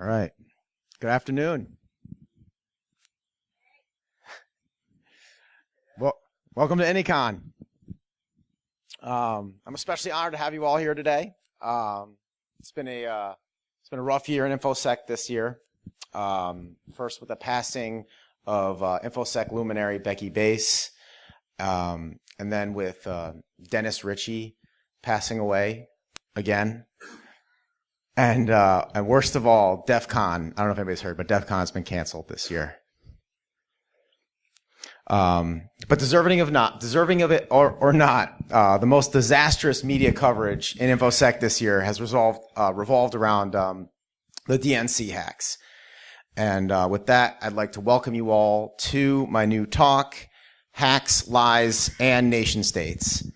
All right. Good afternoon. Well, welcome to Anycon. I'm especially honored to have you all here today. It's been a rough year in InfoSec this year. First with the passing of InfoSec luminary Becky Bass, and then with Dennis Ritchie passing away again. And worst of all, DEF CON. I don't know if anybody's heard, but DEF CON's been canceled this year. But deserving of it or not, the most disastrous media coverage in InfoSec this year has revolved around the DNC hacks. And with that, I'd like to welcome you all to my new talk, Hacks, Lies, and Nation States.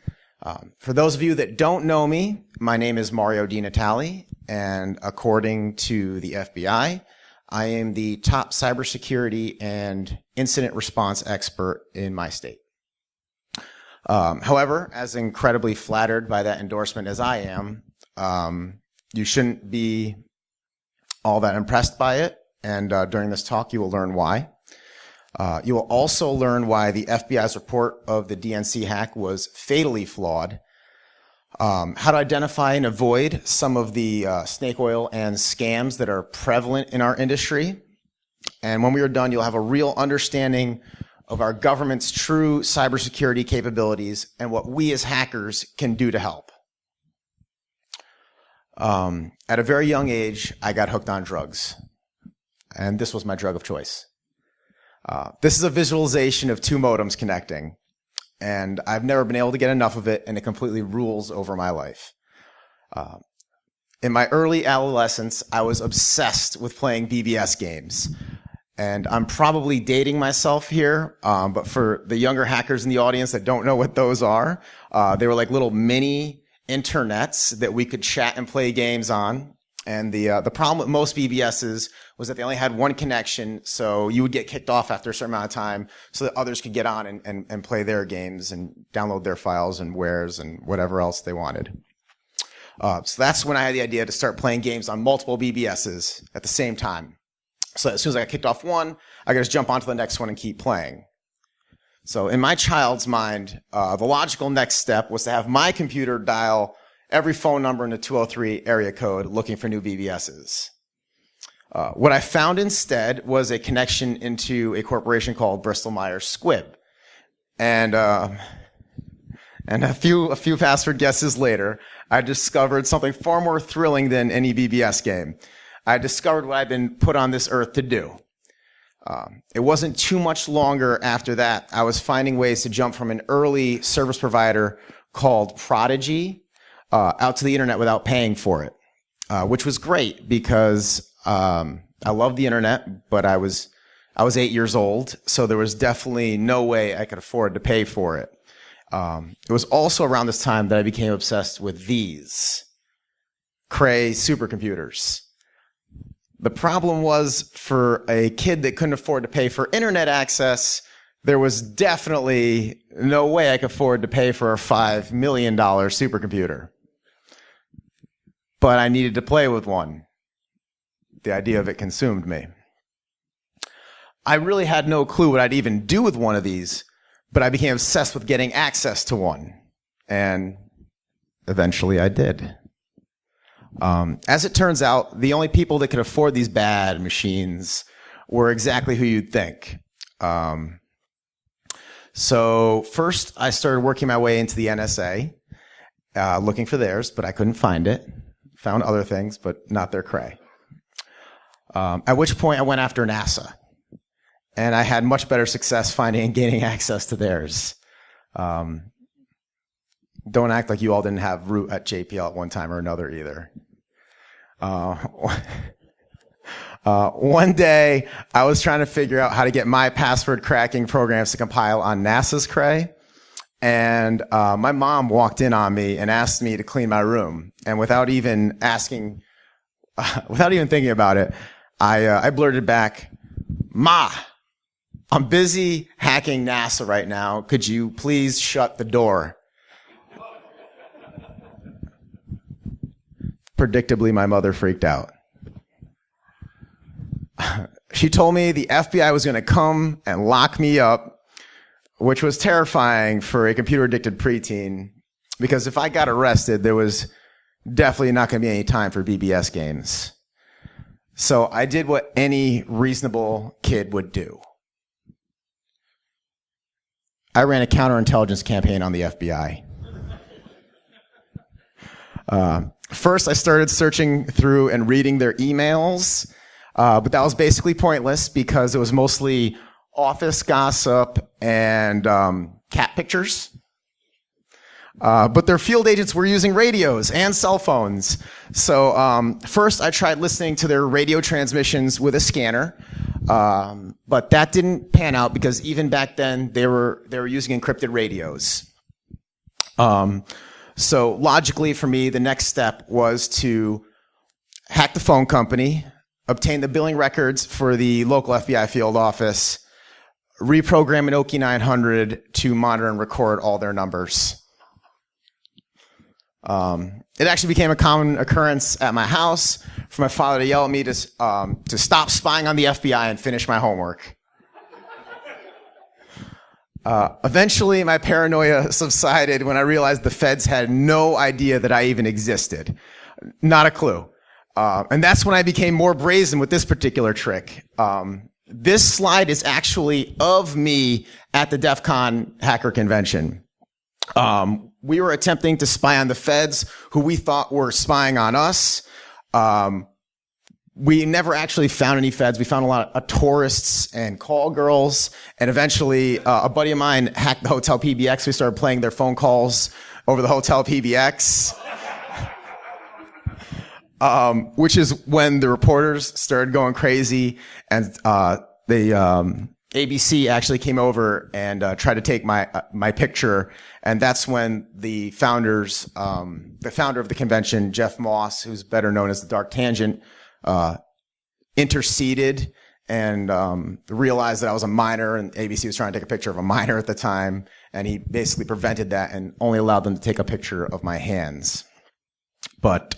For those of you that don't know me, my name is Mario DiNatale, and according to the FBI, I am the top cybersecurity and incident response expert in my state. However, as incredibly flattered by that endorsement as I am, you shouldn't be all that impressed by it, and during this talk you will learn why. You will also learn why the FBI's report of the DNC hack was fatally flawed, how to identify and avoid some of the snake oil and scams that are prevalent in our industry. And when we are done, you'll have a real understanding of our government's true cybersecurity capabilities and what we as hackers can do to help. At a very young age, I got hooked on drugs, and this was my drug of choice. This is a visualization of two modems connecting, and I've never been able to get enough of it, and it completely rules over my life. In my early adolescence, I was obsessed with playing BBS games, and I'm probably dating myself here, but for the younger hackers in the audience that don't know what those are, they were like little mini internets that we could chat and play games on. And the problem with most BBSs was that they only had one connection, so you would get kicked off after a certain amount of time so that others could get on and play their games and download their files and wares and whatever else they wanted. So that's when I had the idea to start playing games on multiple BBSs at the same time. So as soon as I got kicked off one, I could just jump onto the next one and keep playing. So in my child's mind, the logical next step was to have my computer dial every phone number in the 203 area code looking for new BBSs. What I found instead was a connection into a corporation called Bristol Myers Squibb. And a few password guesses later, I discovered something far more thrilling than any BBS game. I discovered what I'd been put on this earth to do. It wasn't too much longer after that. I was finding ways to jump from an early service provider called Prodigy out to the internet without paying for it, which was great because I loved the internet, but I was 8 years old, so there was definitely no way I could afford to pay for it. It was also around this time that I became obsessed with these Cray supercomputers. The problem was, for a kid that couldn't afford to pay for internet access, there was definitely no way I could afford to pay for a $5 million supercomputer. But I needed to play with one. The idea of it consumed me. I really had no clue what I'd even do with one of these, but I became obsessed with getting access to one. And eventually I did. As it turns out, the only people that could afford these bad machines were exactly who you'd think. So first I started working my way into the NSA, looking for theirs, but I couldn't find it. Found other things, but not their Cray. At which point I went after NASA, and I had much better success finding and gaining access to theirs. Don't act like you all didn't have root at JPL at one time or another either. One day, I was trying to figure out how to get my password cracking programs to compile on NASA's Cray, and my mom walked in on me and asked me to clean my room. And without even thinking about it, I blurted back, "Ma, I'm busy hacking NASA right now. Could you please shut the door?" Predictably, my mother freaked out. She told me the FBI was going to come and lock me up, which was terrifying for a computer-addicted preteen, because if I got arrested, there was definitely not going to be any time for BBS games. So I did what any reasonable kid would do. I ran a counterintelligence campaign on the FBI. First, I started searching through and reading their emails, but that was basically pointless because it was mostly office gossip and cat pictures. But their field agents were using radios and cell phones. So first, I tried listening to their radio transmissions with a scanner, but that didn't pan out because even back then they were using encrypted radios. So logically for me, the next step was to hack the phone company, obtain the billing records for the local FBI field office, reprogram an Oki 900 to monitor and record all their numbers. It actually became a common occurrence at my house for my father to yell at me to stop spying on the FBI and finish my homework. Eventually, my paranoia subsided when I realized the feds had no idea that I even existed. Not a clue. And that's when I became more brazen with this particular trick. This slide is actually of me at the DEF CON hacker convention. We were attempting to spy on the feds who we thought were spying on us. We never actually found any feds. We found a lot of tourists and call girls. And eventually, a buddy of mine hacked the Hotel PBX. We started playing their phone calls over the Hotel PBX. Which is when the reporters started going crazy, and the ABC actually came over and tried to take my picture, and that's when the founder of the convention, Jeff Moss, who's better known as the Dark Tangent, interceded and realized that I was a minor, and ABC was trying to take a picture of a minor at the time, and he basically prevented that and only allowed them to take a picture of my hands. But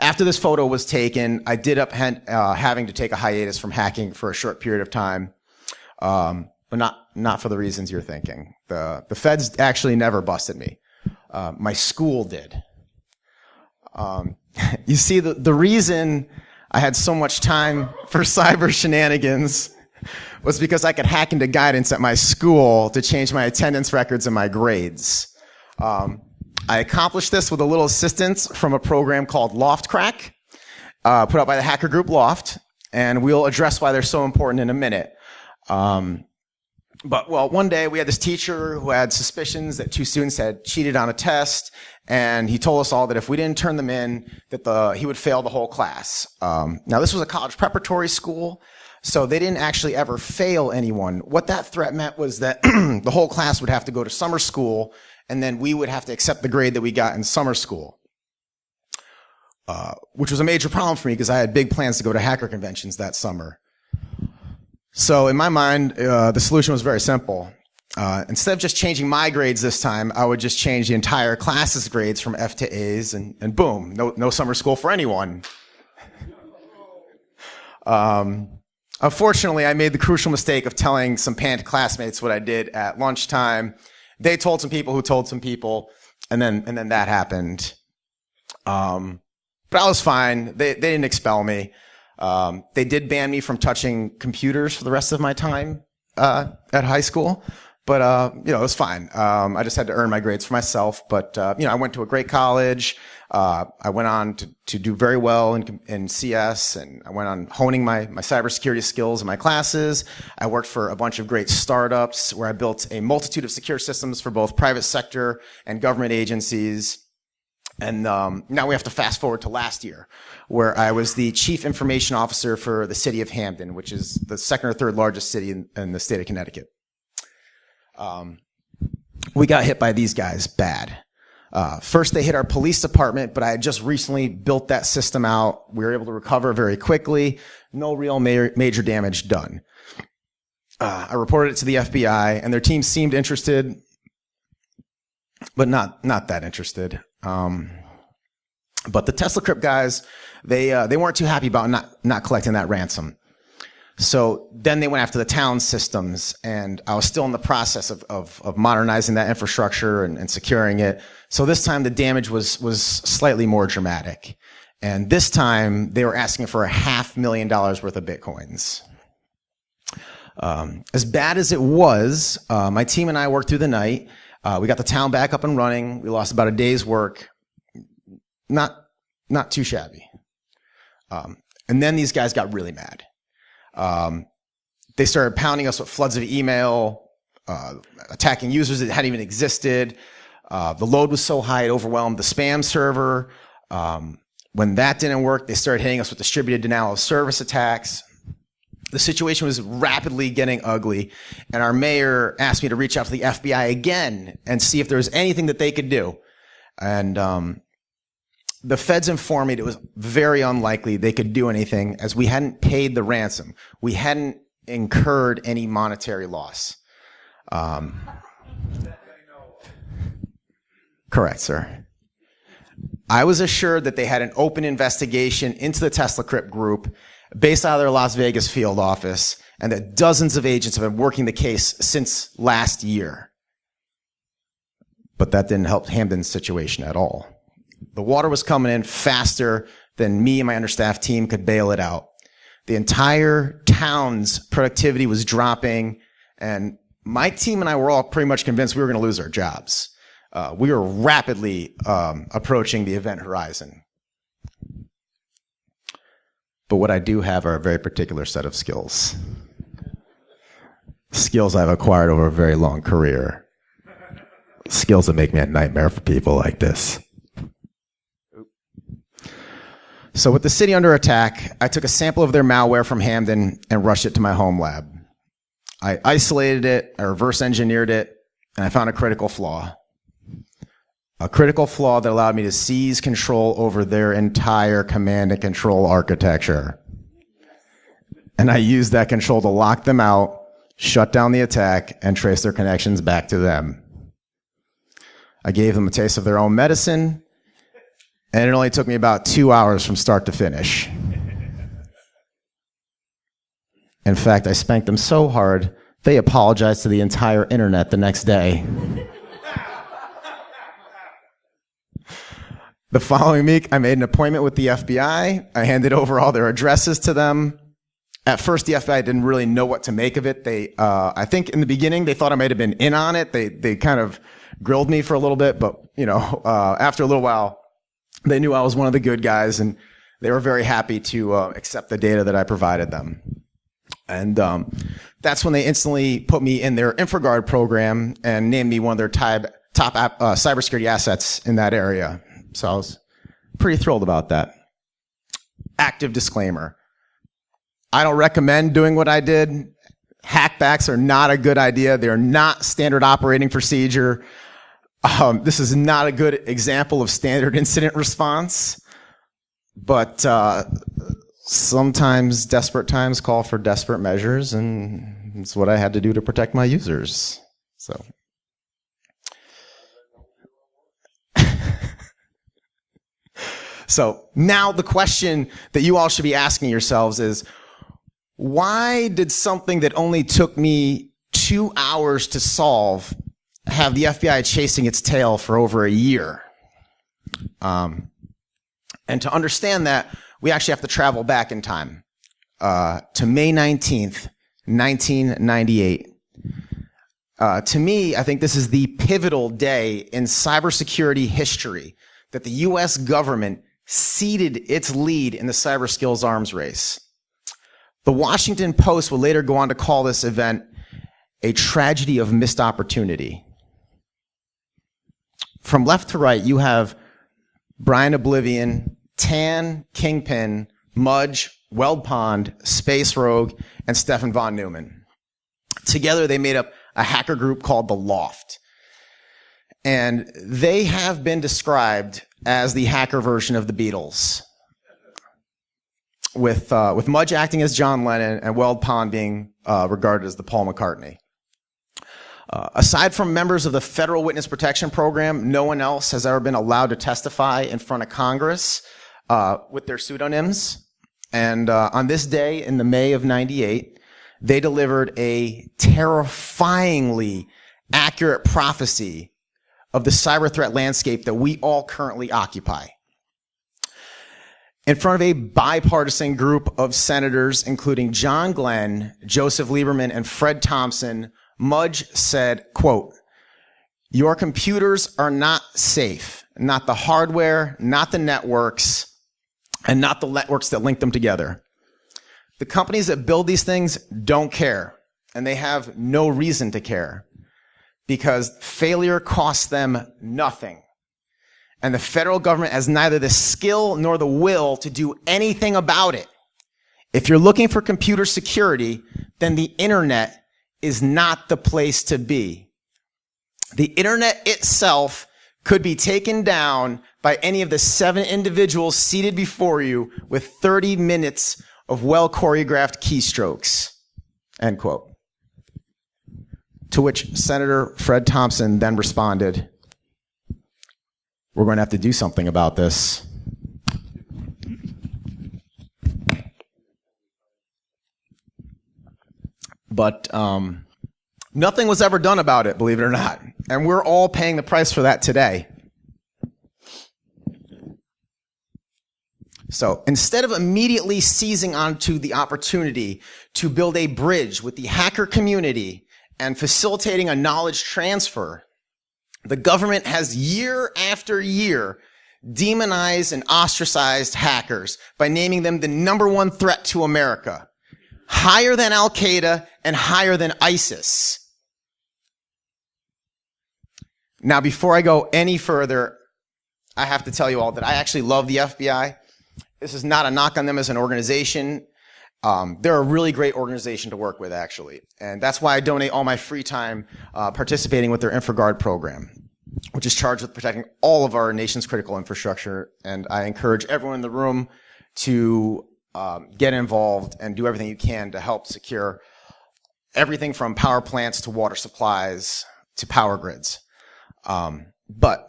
after this photo was taken, I did up having to take a hiatus from hacking for a short period of time, but not for the reasons you're thinking. The feds actually never busted me. My school did. You see, the reason I had so much time for cyber shenanigans was because I could hack into guidance at my school to change my attendance records and my grades. I accomplished this with a little assistance from a program called LoftCrack, put out by the hacker group Loft, and we'll address why they're so important in a minute. But one day we had this teacher who had suspicions that two students had cheated on a test, and he told us all that if we didn't turn them in, that he would fail the whole class. Now this was a college preparatory school, so they didn't actually ever fail anyone. What that threat meant was that the whole class would have to go to summer school, and then we would have to accept the grade that we got in summer school, which was a major problem for me because I had big plans to go to hacker conventions that summer. So in my mind, the solution was very simple. Instead of just changing my grades this time, I would just change the entire class's grades from F to A's, and boom, no summer school for anyone. Unfortunately, I made the crucial mistake of telling some panicked classmates what I did at lunchtime. They told some people who told some people, and then that happened. But I was fine. They didn't expel me. They did ban me from touching computers for the rest of my time at high school. But it was fine. I just had to earn my grades for myself. But I went to a great college. I went on to do very well in CS, and I went on honing my cybersecurity skills in my classes. I worked for a bunch of great startups where I built a multitude of secure systems for both private sector and government agencies. And now we have to fast forward to last year, where I was the chief information officer for the city of Hamden, which is the second or third largest city in the state of Connecticut. We got hit by these guys bad. First, they hit our police department, but I had just recently built that system out. We were able to recover very quickly. No real major damage done. I reported it to the FBI, and their team seemed interested, but not that interested. But the TeslaCrypt guys, they weren't too happy about not collecting that ransom. So then they went after the town systems, and I was still in the process of modernizing that infrastructure and securing it. So this time the damage was slightly more dramatic. And this time they were asking for $500,000 worth of Bitcoins. As bad as it was, my team and I worked through the night. We got the town back up and running. We lost about a day's work. Not too shabby. And then these guys got really mad. They started pounding us with floods of email, attacking users that hadn't even existed. The load was so high it overwhelmed the spam server. When that didn't work, they started hitting us with distributed denial of service attacks. The situation was rapidly getting ugly, and our mayor asked me to reach out to the FBI again and see if there was anything that they could do. And the feds informed me it was very unlikely they could do anything, as we hadn't paid the ransom. We hadn't incurred any monetary loss. Correct, sir. I was assured that they had an open investigation into the TeslaCrypt group based out of their Las Vegas field office, and that dozens of agents have been working the case since last year. But that didn't help Hamden's situation at all. The water was coming in faster than me and my understaffed team could bail it out. The entire town's productivity was dropping, and my team and I were all pretty much convinced we were going to lose our jobs. We were rapidly approaching the event horizon. But what I do have are a very particular set of skills. Skills I've acquired over a very long career. Skills that make me a nightmare for people like this. So with the city under attack, I took a sample of their malware from Hamden and rushed it to my home lab. I isolated it, I reverse engineered it, and I found a critical flaw. A critical flaw that allowed me to seize control over their entire command and control architecture. And I used that control to lock them out, shut down the attack, and trace their connections back to them. I gave them a taste of their own medicine, and it only took me about 2 hours from start to finish. In fact, I spanked them so hard, they apologized to the entire internet the next day. The following week, I made an appointment with the FBI. I handed over all their addresses to them. At first, the FBI didn't really know what to make of it. I think in the beginning, they thought I might have been in on it. They kind of grilled me for a little bit, but after a little while, they knew I was one of the good guys, and they were very happy to accept the data that I provided them. And that's when they instantly put me in their InfraGuard program and named me one of their top cybersecurity assets in that area. So I was pretty thrilled about that. Active disclaimer. I don't recommend doing what I did. Hackbacks are not a good idea. They're not standard operating procedure. This is not a good example of standard incident response. But sometimes desperate times call for desperate measures, and it's what I had to do to protect my users. So. So now the question that you all should be asking yourselves is, why did something that only took me 2 hours to solve have the FBI chasing its tail for over a year? And to understand that, we actually have to travel back in time to May 19th, 1998. To me, I think this is the pivotal day in cybersecurity history that the U.S. government ceded its lead in the cyber skills arms race. The Washington Post would later go on to call this event a tragedy of missed opportunity. From left to right, you have Brian Oblivion, Tan, Kingpin, Mudge, Weld Pond, Space Rogue, and Stefan von Neumann. Together, they made up a hacker group called the Loft. And they have been described as the hacker version of the Beatles, with Mudge acting as John Lennon and Weld Pond being regarded as the Paul McCartney. Aside from members of the Federal Witness Protection Program, no one else has ever been allowed to testify in front of Congress with their pseudonyms. And on this day in the May of 98, they delivered a terrifyingly accurate prophecy of the cyber threat landscape that we all currently occupy. In front of a bipartisan group of senators, including John Glenn, Joseph Lieberman, and Fred Thompson, Mudge said, quote, "Your computers are not safe, not the hardware, not the networks, and not the networks that link them together. The companies that build these things don't care, and they have no reason to care, because failure costs them nothing. And the federal government has neither the skill nor the will to do anything about it. If you're looking for computer security, then the internet is not the place to be. The internet itself could be taken down by any of the 7 individuals seated before you with 30 minutes of well-choreographed keystrokes," end quote. To which Senator Fred Thompson then responded, "We're going to have to do something about this." But nothing was ever done about it, believe it or not. And we're all paying the price for that today. So instead of immediately seizing onto the opportunity to build a bridge with the hacker community and facilitating a knowledge transfer, the government has year after year demonized and ostracized hackers by naming them the #1 threat to America, higher than Al-Qaeda and higher than ISIS. Now, before I go any further, I have to tell you all that I actually love the FBI. This is not a knock on them as an organization. They're a really great organization to work with, actually. And that's why I donate all my free time participating with their InfraGuard program, which is charged with protecting all of our nation's critical infrastructure. And I encourage everyone in the room to get involved and do everything you can to help secure everything from power plants to water supplies to power grids. But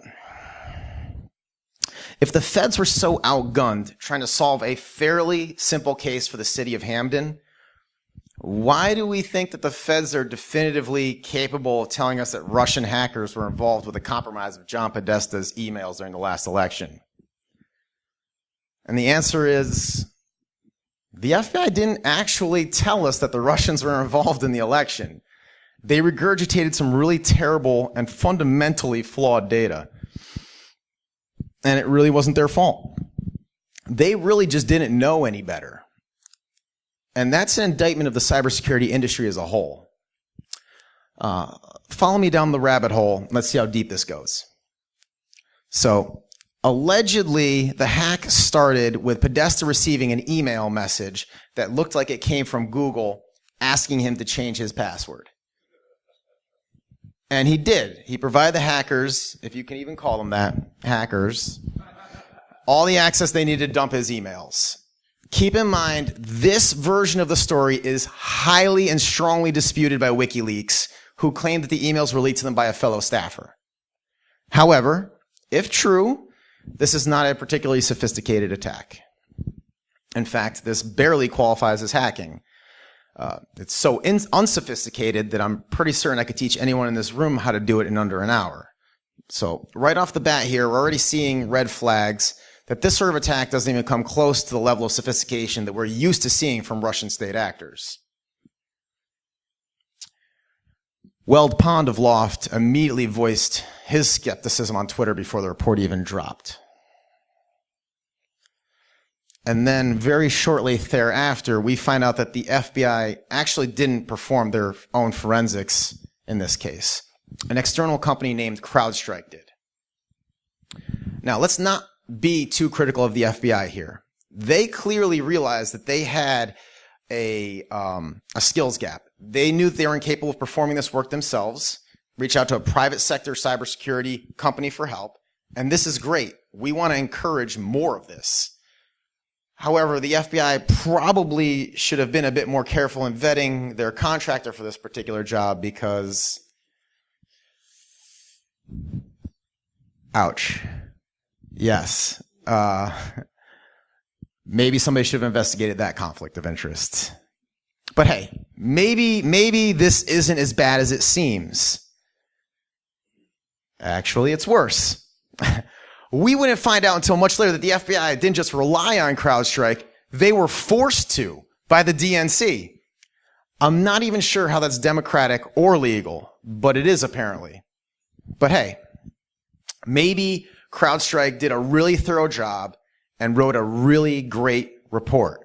if the feds were so outgunned trying to solve a fairly simple case for the city of Hamden, why do we think that the feds are definitively capable of telling us that Russian hackers were involved with the compromise of John Podesta's emails during the last election? And the answer is, the FBI didn't actually tell us that the Russians were involved in the election. They regurgitated some really terrible and fundamentally flawed data. And it really wasn't their fault. They really just didn't know any better. And that's an indictment of the cybersecurity industry as a whole. Follow me down the rabbit hole. Let's see how deep this goes. So, allegedly, the hack started with Podesta receiving an email message that looked like it came from Google asking him to change his password. And he did. He provided the hackers, if you can even call them that, hackers, all the access they needed to dump his emails. Keep in mind, this version of the story is highly and strongly disputed by WikiLeaks, who claimed that the emails were leaked to them by a fellow staffer. However, if true, this is not a particularly sophisticated attack. In fact, this barely qualifies as hacking. It's so unsophisticated that I'm pretty certain I could teach anyone in this room how to do it in under an hour. So right off the bat here, we're already seeing red flags that this sort of attack doesn't even come close to the level of sophistication that we're used to seeing from Russian state actors. Weld Pond of Loft immediately voiced his skepticism on Twitter before the report even dropped. And then very shortly thereafter, we find out that the FBI actually didn't perform their own forensics in this case. An external company named CrowdStrike did. Now, let's not be too critical of the FBI here. They clearly realized that they had a skills gap. They knew that they were incapable of performing this work themselves, reach out to a private sector cybersecurity company for help, and this is great. We want to encourage more of this. However, the FBI probably should have been a bit more careful in vetting their contractor for this particular job because, ouch. Yes. Maybe somebody should have investigated that conflict of interest. But hey, maybe this isn't as bad as it seems. Actually, it's worse. We wouldn't find out until much later that the FBI didn't just rely on CrowdStrike, they were forced to by the DNC. I'm not even sure how that's democratic or legal, but it is apparently. But hey, maybe CrowdStrike did a really thorough job and wrote a really great report.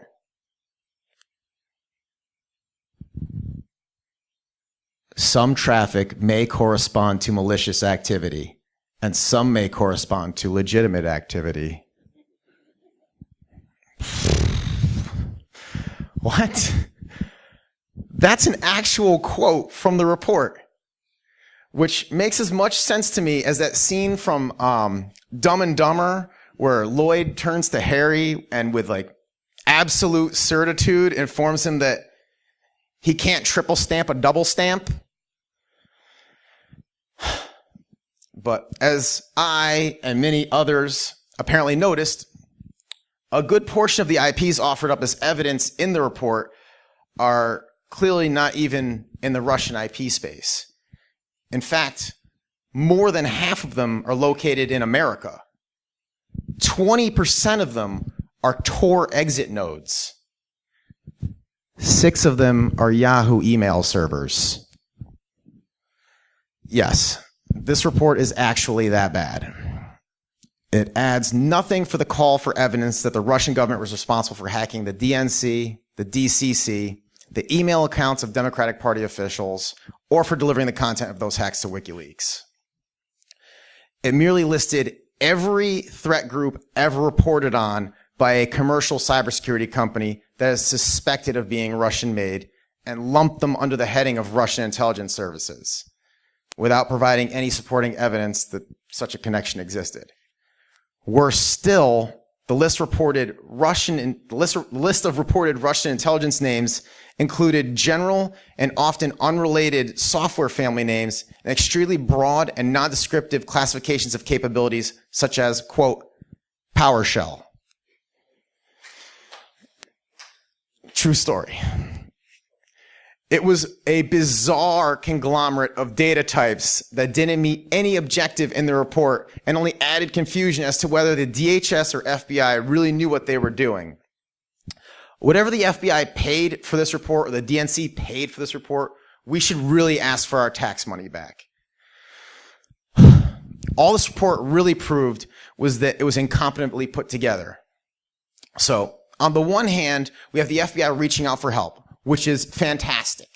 Some traffic may correspond to malicious activity, and some may correspond to legitimate activity. What? That's an actual quote from the report, which makes as much sense to me as that scene from Dumb and Dumber where Lloyd turns to Harry and with like absolute certitude informs him that he can't triple stamp a double stamp. But as I and many others apparently noticed, a good portion of the IPs offered up as evidence in the report are clearly not even in the Russian IP space. In fact, more than half of them are located in America. 20% of them are Tor exit nodes. 6 of them are Yahoo email servers. Yes, this report is actually that bad. It adds nothing for the call for evidence that the Russian government was responsible for hacking the DNC, the DCC, the email accounts of Democratic Party officials, or for delivering the content of those hacks to WikiLeaks. It merely listed every threat group ever reported on by a commercial cybersecurity company that is suspected of being Russian-made and lumped them under the heading of Russian intelligence services, without providing any supporting evidence that such a connection existed. Worse still, the list of reported Russian intelligence names included general and often unrelated software family names and extremely broad and non-descriptive classifications of capabilities such as, quote, PowerShell. True story. It was a bizarre conglomerate of data types that didn't meet any objective in the report and only added confusion as to whether the DHS or FBI really knew what they were doing. Whatever the FBI paid for this report or the DNC paid for this report, we should really ask for our tax money back. All this report really proved was that it was incompetently put together. So, on the one hand, we have the FBI reaching out for help, which is fantastic.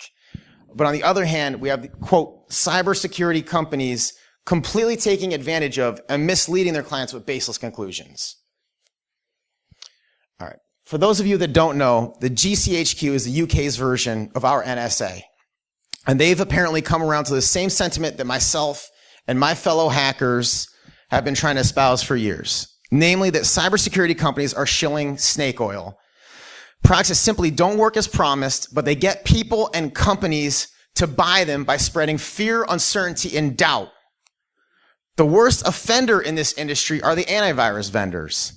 But on the other hand, we have the, quote, cybersecurity companies completely taking advantage of and misleading their clients with baseless conclusions. All right. For those of you that don't know, the GCHQ is the UK's version of our NSA. And they've apparently come around to the same sentiment that myself and my fellow hackers have been trying to espouse for years. Namely, that cybersecurity companies are shilling snake oil. Products that simply don't work as promised, but they get people and companies to buy them by spreading fear, uncertainty, and doubt. The worst offender in this industry are the antivirus vendors.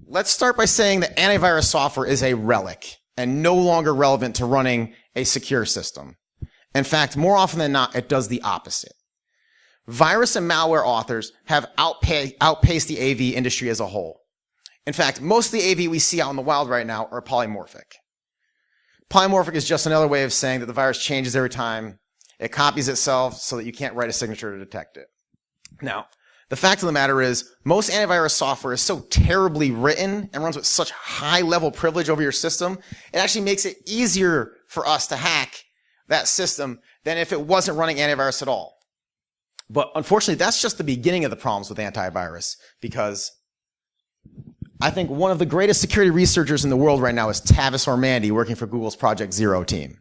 Let's start by saying that antivirus software is a relic and no longer relevant to running a secure system. In fact, more often than not, it does the opposite. Virus and malware authors have outpaced the AV industry as a whole. In fact, most of the AV we see out in the wild right now are polymorphic. Polymorphic is just another way of saying that the virus changes every time. It copies itself so that you can't write a signature to detect it. Now, the fact of the matter is, most antivirus software is so terribly written and runs with such high-level privilege over your system, it actually makes it easier for us to hack that system than if it wasn't running antivirus at all. But unfortunately, that's just the beginning of the problems with antivirus, because I think one of the greatest security researchers in the world right now is Tavis Ormandy, working for Google's Project Zero team.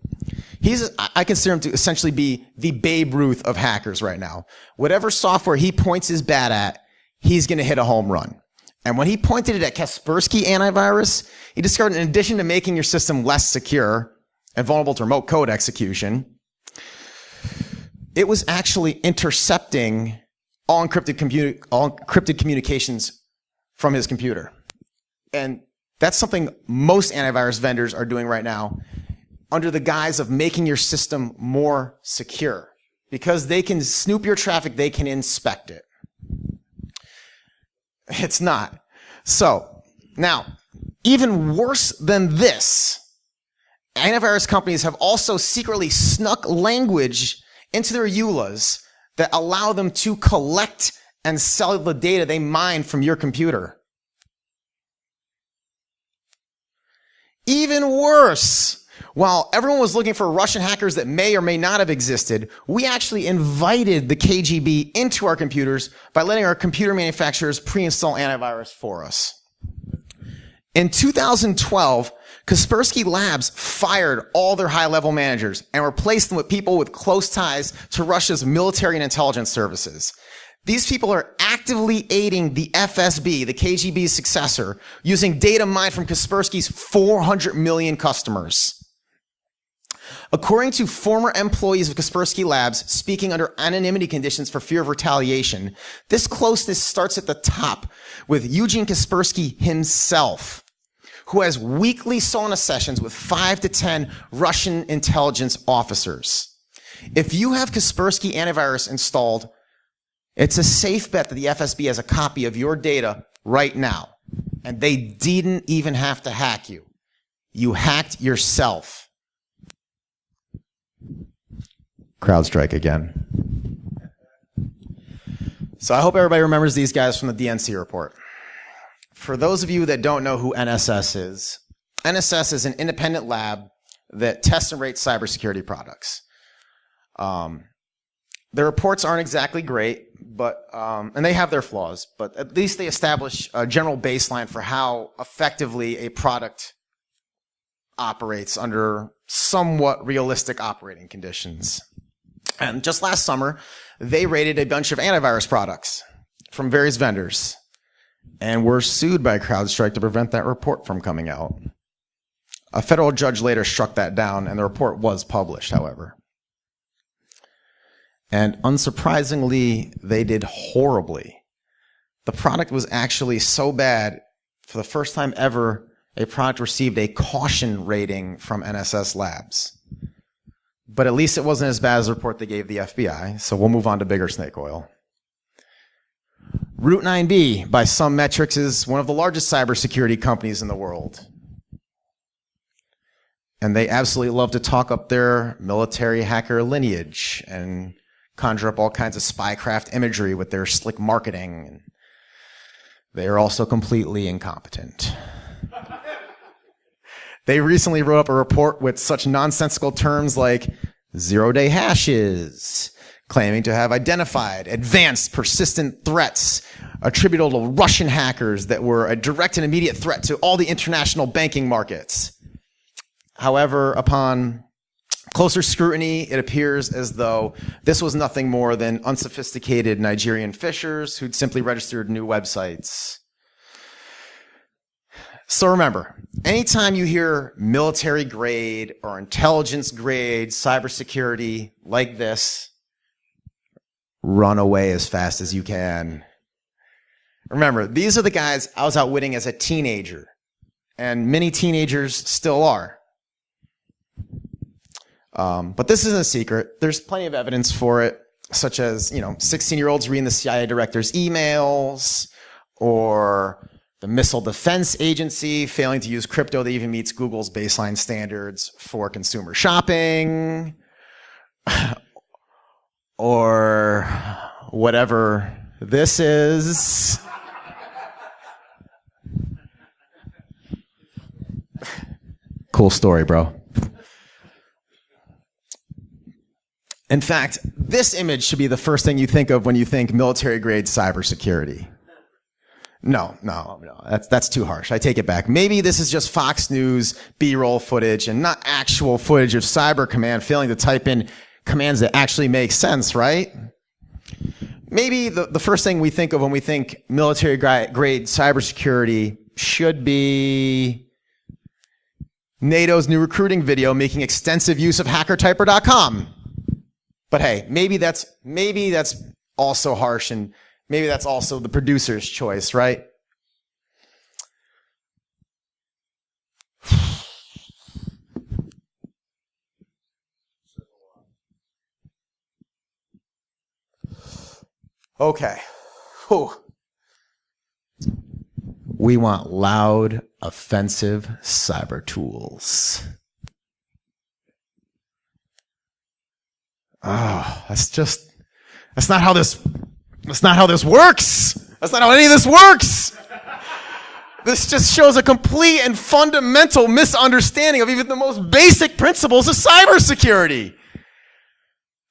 I consider him to essentially be the Babe Ruth of hackers right now. Whatever software he points his bat at, he's going to hit a home run. And when he pointed it at Kaspersky antivirus, he discovered in addition to making your system less secure and vulnerable to remote code execution, it was actually intercepting all encrypted communications from his computer. And That's something most antivirus vendors are doing right now under the guise of making your system more secure. Because they can snoop your traffic, they can inspect it. It's not. So, now, even worse than this, antivirus companies have also secretly snuck language into their EULAs that allow them to collect and sell the data they mine from your computer. Even worse, while everyone was looking for Russian hackers that may or may not have existed, we actually invited the KGB into our computers by letting our computer manufacturers pre-install antivirus for us. In 2012, Kaspersky Labs fired all their high-level managers and replaced them with people with close ties to Russia's military and intelligence services. These people are actively aiding the FSB, the KGB's successor, using data mined from Kaspersky's 400 million customers. According to former employees of Kaspersky Labs speaking under anonymity conditions for fear of retaliation, this closeness starts at the top with Eugene Kaspersky himself, who has weekly sauna sessions with 5 to 10 Russian intelligence officers. If you have Kaspersky antivirus installed, it's a safe bet that the FSB has a copy of your data right now. And they didn't even have to hack you. You hacked yourself. CrowdStrike again. So I hope everybody remembers these guys from the DNC report. For those of you that don't know who NSS is an independent lab that tests and rates cybersecurity products. Their reports aren't exactly great, but and they have their flaws, but at least they establish a general baseline for how effectively a product operates under somewhat realistic operating conditions. And just last summer, they rated a bunch of antivirus products from various vendors and were sued by CrowdStrike to prevent that report from coming out. A federal judge later struck that down, and the report was published, however. And unsurprisingly, they did horribly. The product was actually so bad, for the first time ever, a product received a caution rating from NSS Labs. But at least it wasn't as bad as the report they gave the FBI, so we'll move on to bigger snake oil. Route 9B, by some metrics, is one of the largest cybersecurity companies in the world. And they absolutely love to talk up their military hacker lineage and conjure up all kinds of spycraft imagery with their slick marketing. They are also completely incompetent. They recently wrote up a report with such nonsensical terms like zero-day hashes, claiming to have identified advanced persistent threats attributable to Russian hackers that were a direct and immediate threat to all the international banking markets. However, upon closer scrutiny, it appears as though this was nothing more than unsophisticated Nigerian phishers who'd simply registered new websites. So remember, anytime you hear military grade or intelligence grade cybersecurity like this, run away as fast as you can. Remember, these are the guys I was outwitting as a teenager, and many teenagers still are. But this isn't a secret. There's plenty of evidence for it, such as, 16-year-olds reading the CIA director's emails, or the Missile Defense Agency failing to use crypto that even meets Google's baseline standards for consumer shopping, or whatever this is. Cool story, bro. In fact, this image should be the first thing you think of when you think military-grade cybersecurity. No, that's too harsh. I take it back. Maybe this is just Fox News B-roll footage and not actual footage of Cyber Command failing to type in commands that actually make sense, right? Maybe the first thing we think of when we think military-grade cybersecurity should be NATO's new recruiting video making extensive use of hackertyper.com. But hey, maybe that's also harsh, and maybe that's also the producer's choice, right? Okay. Whew. We want loud, offensive cyber tools. Oh, that's not how this works. That's not how any of this works. This just shows a complete and fundamental misunderstanding of even the most basic principles of cybersecurity.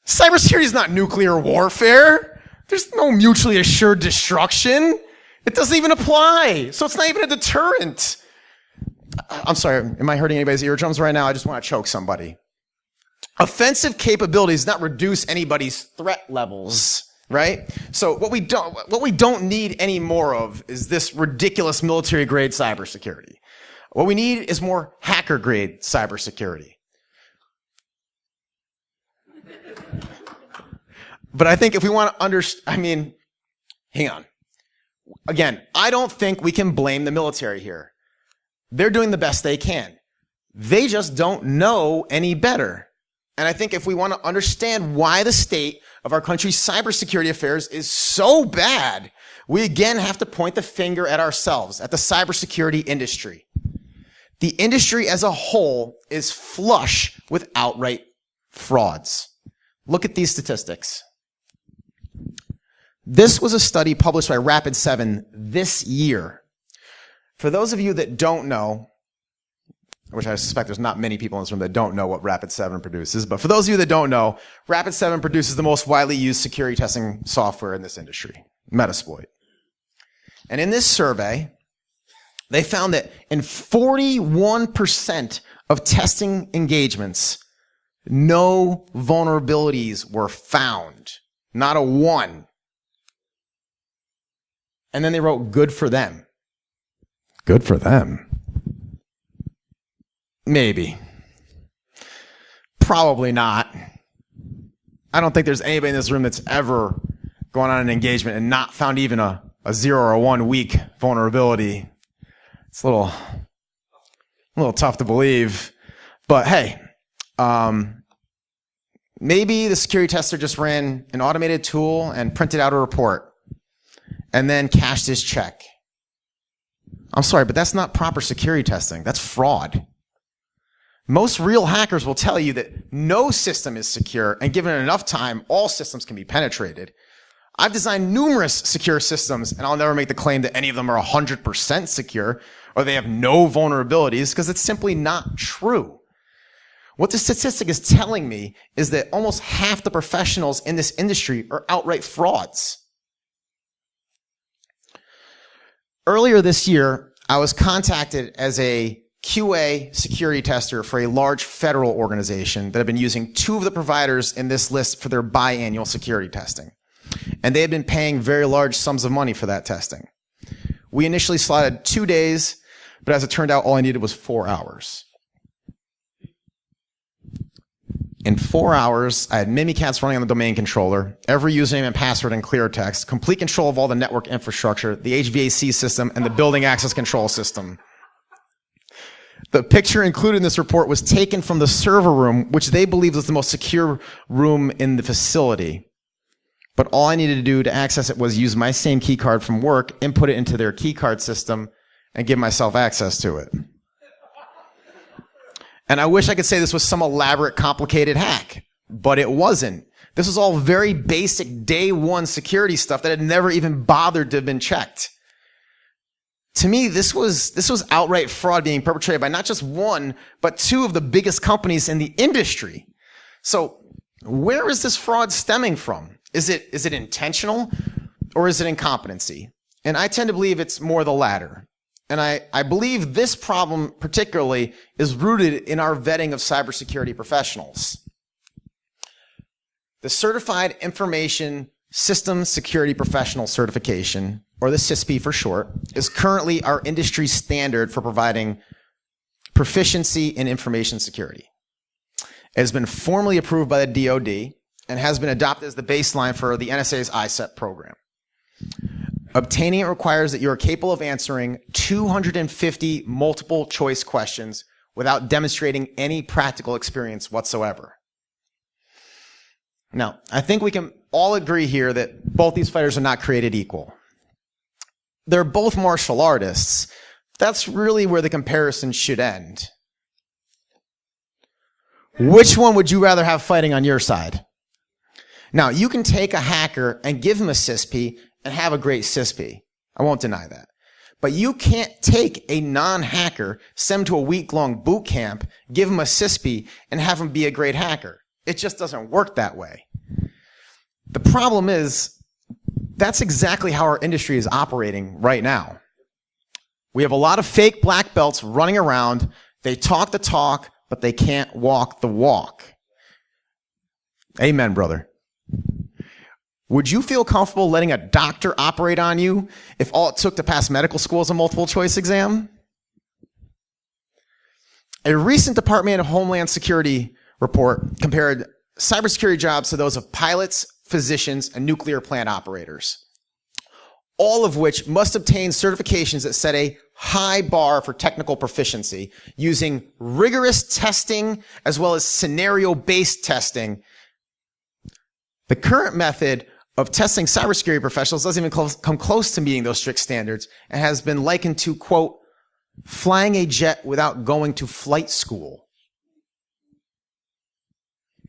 Cybersecurity is not nuclear warfare. There's no mutually assured destruction. It doesn't even apply. So it's not even a deterrent. I'm sorry, am I hurting anybody's eardrums right now? I just want to choke somebody. Offensive capabilities not reduce anybody's threat levels, right? So what we don't need any more of is this ridiculous military-grade cybersecurity. What we need is more hacker-grade cybersecurity. But I think if we want to understand, hang on. Again, I don't think we can blame the military here. They're doing the best they can. They just don't know any better. And I think if we want to understand why the state of our country's cybersecurity affairs is so bad, we again have to point the finger at ourselves, at the cybersecurity industry. The industry as a whole is flush with outright frauds. Look at these statistics. This was a study published by Rapid7 this year. For those of you that don't know, which I suspect there's not many people in this room that don't know what Rapid7 produces, but for those of you that don't know, Rapid7 produces the most widely used security testing software in this industry, Metasploit. And in this survey, they found that in 41% of testing engagements, no vulnerabilities were found. Not a one. And then they wrote, good for them. Good for them. Maybe. Probably not. I don't think there's anybody in this room that's ever gone on an engagement and not found even a 0 or a 1 week vulnerability. It's a little tough to believe. But hey, maybe the security tester just ran an automated tool and printed out a report and then cashed his check. I'm sorry, but that's not proper security testing. That's fraud. Most real hackers will tell you that no system is secure, and given enough time, all systems can be penetrated. I've designed numerous secure systems, and I'll never make the claim that any of them are 100% secure, or they have no vulnerabilities, because it's simply not true. What the statistic is telling me is that almost half the professionals in this industry are outright frauds. Earlier this year, I was contacted as a QA security tester for a large federal organization that had been using 2 of the providers in this list for their biannual security testing. And they had been paying very large sums of money for that testing. We initially slotted 2 days, but as it turned out, all I needed was 4 hours. In 4 hours, I had Mimikatz running on the domain controller, every username and password in clear text, complete control of all the network infrastructure, the HVAC system, and the building access control system. The picture included in this report was taken from the server room, which they believed was the most secure room in the facility. But all I needed to do to access it was use my same key card from work, input it into their key card system, and give myself access to it. And I wish I could say this was some elaborate, complicated hack, but it wasn't. This was all very basic day one security stuff that had never even bothered to have been checked. To me, this was outright fraud being perpetrated by not just 1, but 2 of the biggest companies in the industry. So where is this fraud stemming from? Is it intentional or is it incompetency? And I tend to believe it's more the latter. And I believe this problem particularly is rooted in our vetting of cybersecurity professionals. The Certified Information System Security Professional Certification, or the CISP for short, is currently our industry standard for providing proficiency in information security. It has been formally approved by the DoD and has been adopted as the baseline for the NSA's ISEP program. Obtaining it requires that you are capable of answering 250 multiple choice questions without demonstrating any practical experience whatsoever. Now, I think we can all agree here that both these fighters are not created equal. They're both martial artists. That's really where the comparison should end. Which one would you rather have fighting on your side? Now, you can take a hacker and give him a CISP and have a great CISP. I won't deny that. But you can't take a non-hacker, send him to a week-long boot camp, give him a CISP, and have him be a great hacker. It just doesn't work that way. The problem is, that's exactly how our industry is operating right now. We have a lot of fake black belts running around. They talk the talk, but they can't walk the walk. Amen, brother. Would you feel comfortable letting a doctor operate on you if all it took to pass medical school is a multiple choice exam? A recent Department of Homeland Security report compared cybersecurity jobs to those of pilots, physicians, and nuclear plant operators, all of which must obtain certifications that set a high bar for technical proficiency using rigorous testing as well as scenario-based testing. The current method of testing cybersecurity professionals doesn't even come close to meeting those strict standards and has been likened to, quote, flying a jet without going to flight school.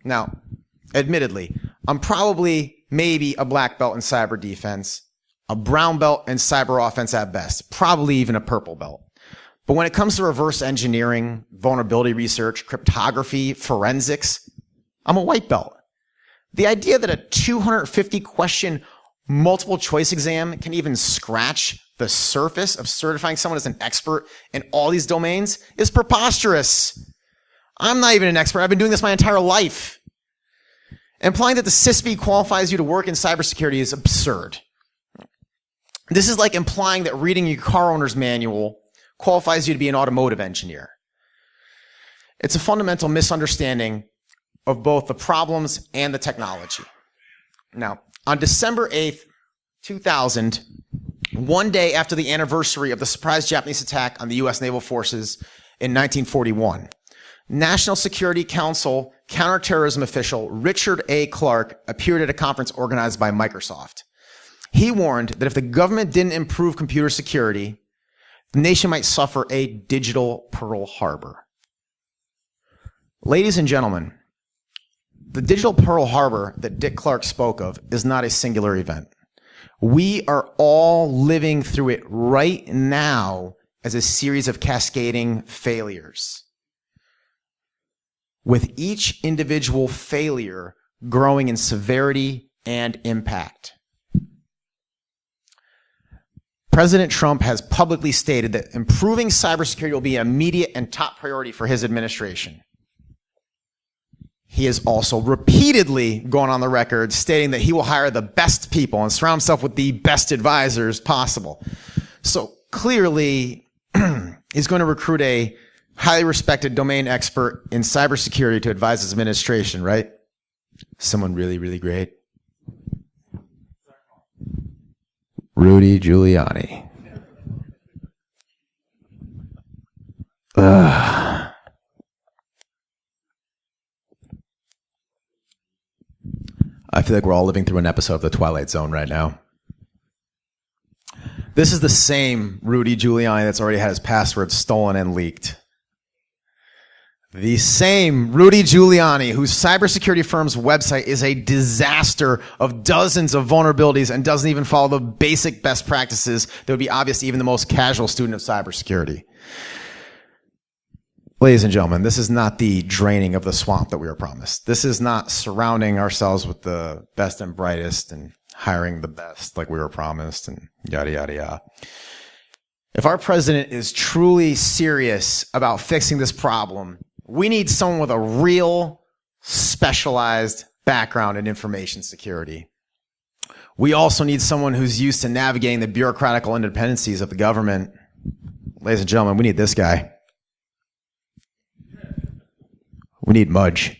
Now, admittedly, I'm probably maybe a black belt in cyber defense, a brown belt in cyber offense at best, probably even a purple belt. But when it comes to reverse engineering, vulnerability research, cryptography, forensics, I'm a white belt. The idea that a 250 question multiple choice exam can even scratch the surface of certifying someone as an expert in all these domains is preposterous. I'm not even an expert. I've been doing this my entire life. Implying that the CISP qualifies you to work in cybersecurity is absurd. This is like implying that reading your car owner's manual qualifies you to be an automotive engineer. It's a fundamental misunderstanding of both the problems and the technology. Now, on December 8th, 2000, one day after the anniversary of the surprise Japanese attack on the U.S. naval forces in 1941, National Security Council counterterrorism official Richard A. Clarke appeared at a conference organized by Microsoft. He warned that if the government didn't improve computer security, the nation might suffer a digital Pearl Harbor. Ladies and gentlemen, the digital Pearl Harbor that Dick Clark spoke of is not a singular event. We are all living through it right now as a series of cascading failures, with each individual failure growing in severity and impact. President Trump has publicly stated that improving cybersecurity will be an immediate and top priority for his administration. He has also repeatedly gone on the record stating that he will hire the best people and surround himself with the best advisors possible. So clearly, he's going to recruit a highly respected domain expert in cybersecurity to advise his administration, right? Someone really, really great. Rudy Giuliani. I feel like we're all living through an episode of The Twilight Zone right now. This is the same Rudy Giuliani that's already had his passwords stolen and leaked. The same Rudy Giuliani whose cybersecurity firm's website is a disaster of dozens of vulnerabilities and doesn't even follow the basic best practices that would be obvious to even the most casual student of cybersecurity. Ladies and gentlemen, this is not the draining of the swamp that we were promised. This is not surrounding ourselves with the best and brightest and hiring the best like we were promised and yada, yada, yada. If our president is truly serious about fixing this problem, we need someone with a real specialized background in information security. We also need someone who's used to navigating the bureaucratic independencies of the government. Ladies and gentlemen, we need this guy. We need Mudge.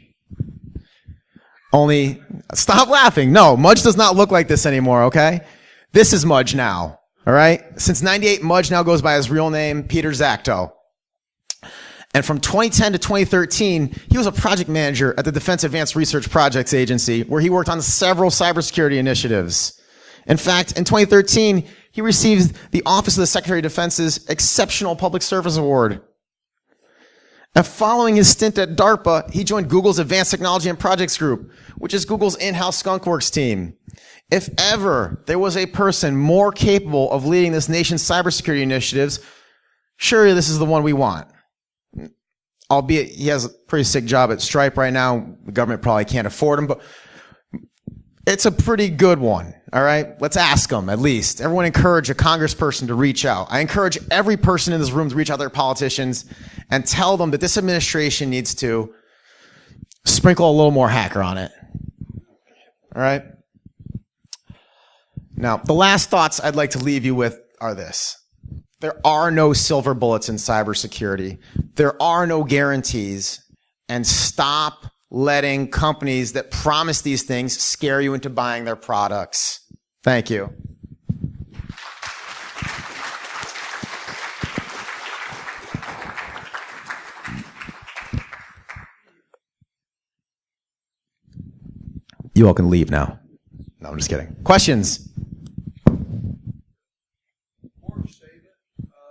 Only, stop laughing. No, Mudge does not look like this anymore, okay? This is Mudge now, all right? Since 98, Mudge now goes by his real name, Peter Zacto. And from 2010 to 2013, he was a project manager at the Defense Advanced Research Projects Agency, where he worked on several cybersecurity initiatives. In fact, in 2013, he received the Office of the Secretary of Defense's Exceptional Public Service Award. And following his stint at DARPA, he joined Google's Advanced Technology and Projects Group, which is Google's in-house skunkworks team. If ever there was a person more capable of leading this nation's cybersecurity initiatives, surely this is the one we want. Albeit he has a pretty sick job at Stripe right now. The government probably can't afford him, but it's a pretty good one. All right. Let's ask them at least. Everyone encourage a congressperson to reach out. I encourage every person in this room to reach out to their politicians and tell them that this administration needs to sprinkle a little more hacker on it. All right. Now, the last thoughts I'd like to leave you with are this. There are no silver bullets in cybersecurity. There are no guarantees. And stop letting companies that promise these things scare you into buying their products. Thank you. You all can leave now. No, I'm just kidding. Questions?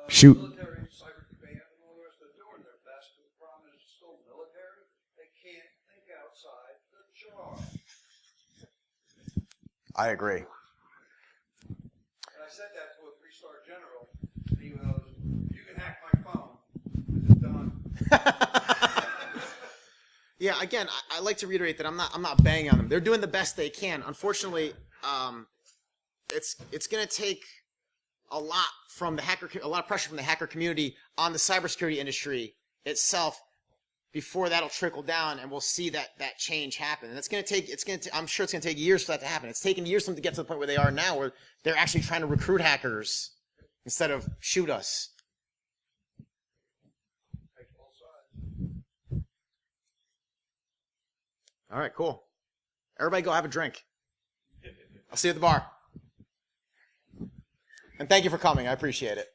Shoot. Military, cyber command, and all the rest are doing their best. The problem is it's still military. They can't think outside the jar. I agree. And I said that to a 3-star general. He goes, "You can hack my phone. It's done." Yeah. Again, I like to reiterate that I'm not banging on them. They're doing the best they can. Unfortunately, it's going to take a lot of pressure from the hacker community on the cybersecurity industry itself before that'll trickle down, and we'll see that change happen. And I'm sure it's going to take years for that to happen. It's taken years for them to get to the point where they are now, where they're actually trying to recruit hackers instead of shoot us. All right, cool. Everybody go have a drink. I'll see you at the bar. And thank you for coming. I appreciate it.